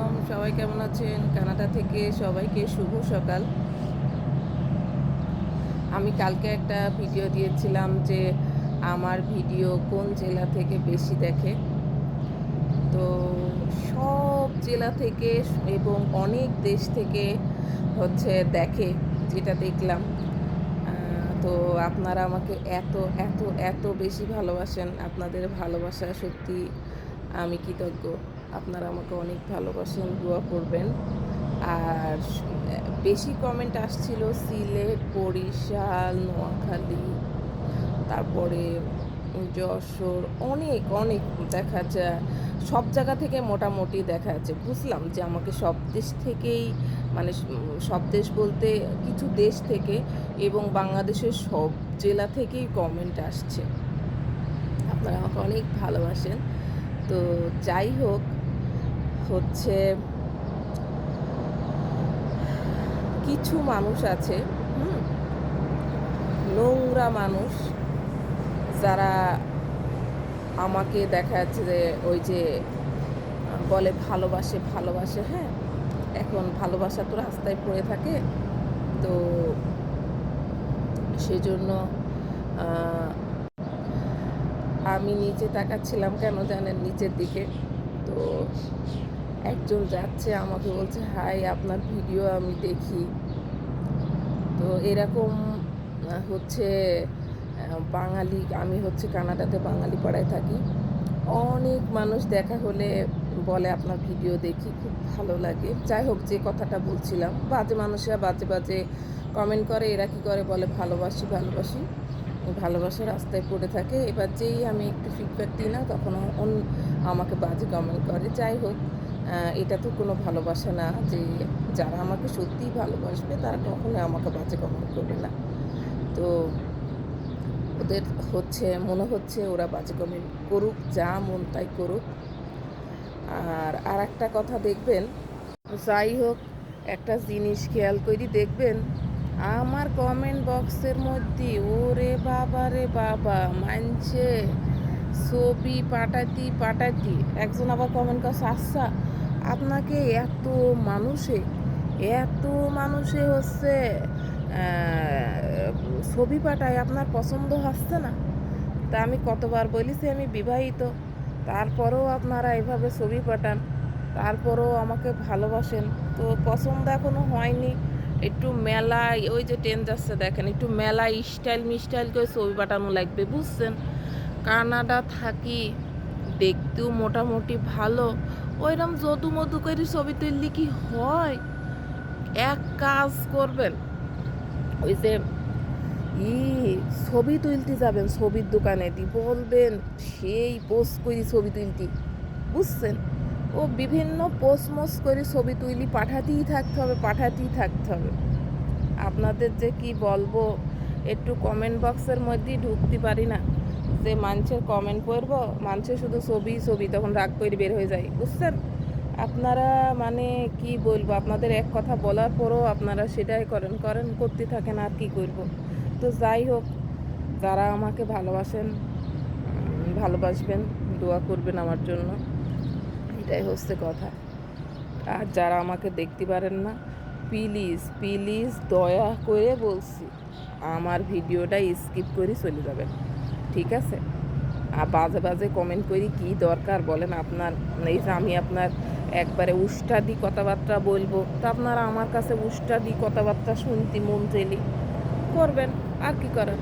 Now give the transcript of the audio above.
আলাইকুম, সবাই কেমন আছেন? কানাডা থেকে সবাইকে শুভ সকাল। আমি কালকে একটা ভিডিও দিয়েছিলাম যে আমার ভিডিও কোন জেলা থেকে বেশি দেখে। তো সব জেলা থেকে এবং অনেক দেশ থেকে দেখে, যেটা দেখলাম। তো আপনারা আমাকে এত এত এত বেশি ভালোবাসেন। আপনাদের ভালোবাসা সত্যি আমি কৃতজ্ঞ। আপনারা আমাকে অনেক ভালোবাসেন, দোয়া করবেন। আর বেশি কমেন্ট আসছিল সিলেট, বরিশাল, নোয়াখালী, তারপরে যশোর, অনেক অনেক দেখা যায় সব জায়গা থেকে মোটামুটি দেখা যাচ্ছে। বুঝলাম যে আমাকে সব দেশ থেকেই, মানে সব দেশ বলতে কিছু দেশ থেকে এবং বাংলাদেশের সব জেলা থেকেই কমেন্ট আসছে। আপনারা আমাকে অনেক ভালোবাসেন। তো যাই হোক, হচ্ছে কিছু মানুষ আছে, নোংরা মানুষ, যারা আমাকে দেখা যাচ্ছে যে ওই যে বলে ভালোবাসে ভালোবাসে, হ্যাঁ, এখন ভালোবাসা তো রাস্তায় পড়ে থাকে। তো সেজন্য আমি নিচে তাকাচ্ছিলাম, কেন জানেন, নিচের দিকে। তো একজন যাচ্ছে, আমাকে বলছে হাই, আপনার ভিডিও আমি দেখি। তো এরকম হচ্ছে বাঙালি, আমি কানাডাতে বাঙালি পাড়ায় থাকি। অনেক মানুষ দেখা হলে বলে আপনার ভিডিও দেখি, খুব ভালো লাগে। যাই হোক, যে কথাটা বলছিলাম, বাজে মানুষরা বাজে বাজে কমেন্ট করে। এরা কী করে, বলে ভালোবাসি ভালোবাসি, ভালোবাসা রাস্তায় পড়ে থাকে। এবার যেই আমি একটু ফিডব্যাক দিই না, তখন আমাকে বাজে কমেন্ট করে। যাই হোক, এটা তো কোনো ভালোবাসা না যে যারা আমাকে সত্যিই ভালোবাসবে তারা কখনোই আমাকে বাজে কমেন্ট করবে না। তো ওদের মনে হচ্ছে ওরা বাজে কমেন্ট করুক, যা মন তাই করুক। আর একটা কথা দেখবেন, যাই হোক, একটা জিনিস খেয়াল করি, দেখবেন আমার কমেন্ট বক্সের মধ্যে ওরে বাবা রে বাবা, মানছে ছবি পাঠাতি। একজন আবার কমেন্ট করছে, আচ্ছা আপনাকে এত মানুষে ছবি পাঠায়, আপনার পছন্দ হচ্ছে না? তা আমি কতবার বলেছি আমি বিবাহিত, তারপরেও আপনারা এভাবে ছবি পাঠান, তারপরেও আমাকে ভালোবাসেন। তো পছন্দ এখনো হয়নি, একটু মেলায়, ওই যে ট্রেন যাচ্ছে দেখেন, একটু মেলায় স্টাইল করে ছবি পাঠানো লাগবে, বুঝছেন? কানাডা থাকি, দেখতেও মোটামুটি ভালো, ওইরকম যদু মধু করে ছবি তুললে কি হয়? এক কাজ করবেন, ওই যে ছবি তুলতে যাবেন ছবির দোকানে বলবেন সেই পোস্ট করি ছবি তুলতে, বুঝছেন? ও বিভিন্ন পোস্ট মোস করে ছবি তুলি পাঠাতেই থাকতে হবে। আপনাদের যে কি বলবো, একটু কমেন্ট বক্সের মধ্যেই ঢুকতে পারি না, যে মানুষের কমেন্ট পড়বো, মানুষের শুধু ছবি, তখন রাগ করে বের হয়ে যায়, বুঝছেন? আপনারা মানে কি বলবো, আপনাদের এক কথা বলার পরও আপনারা সেটাই করতে থাকেন, আর কি করব। তো যাই হোক, যারা আমাকে ভালোবাসবেন, দোয়া করবেন আমার জন্য, এটাই হচ্ছে কথা। আর যারা আমাকে দেখতে পারেন না, প্লিজ দয়া করে বলছি, আমার ভিডিওটা স্কিপ করে চলে যাবেন, ঠিক আছে? আর বাজে বাজে কমেন্ট করি কি দরকার বলেন? আপনার এই যে আমি আপনার একবারে উষ্টাদি কথাবার্তা বলবো, তো আপনারা আমার কাছে উষ্টাদি কথাবার্তা শুনতে মন চাইলে করবেন, আর কি করেন।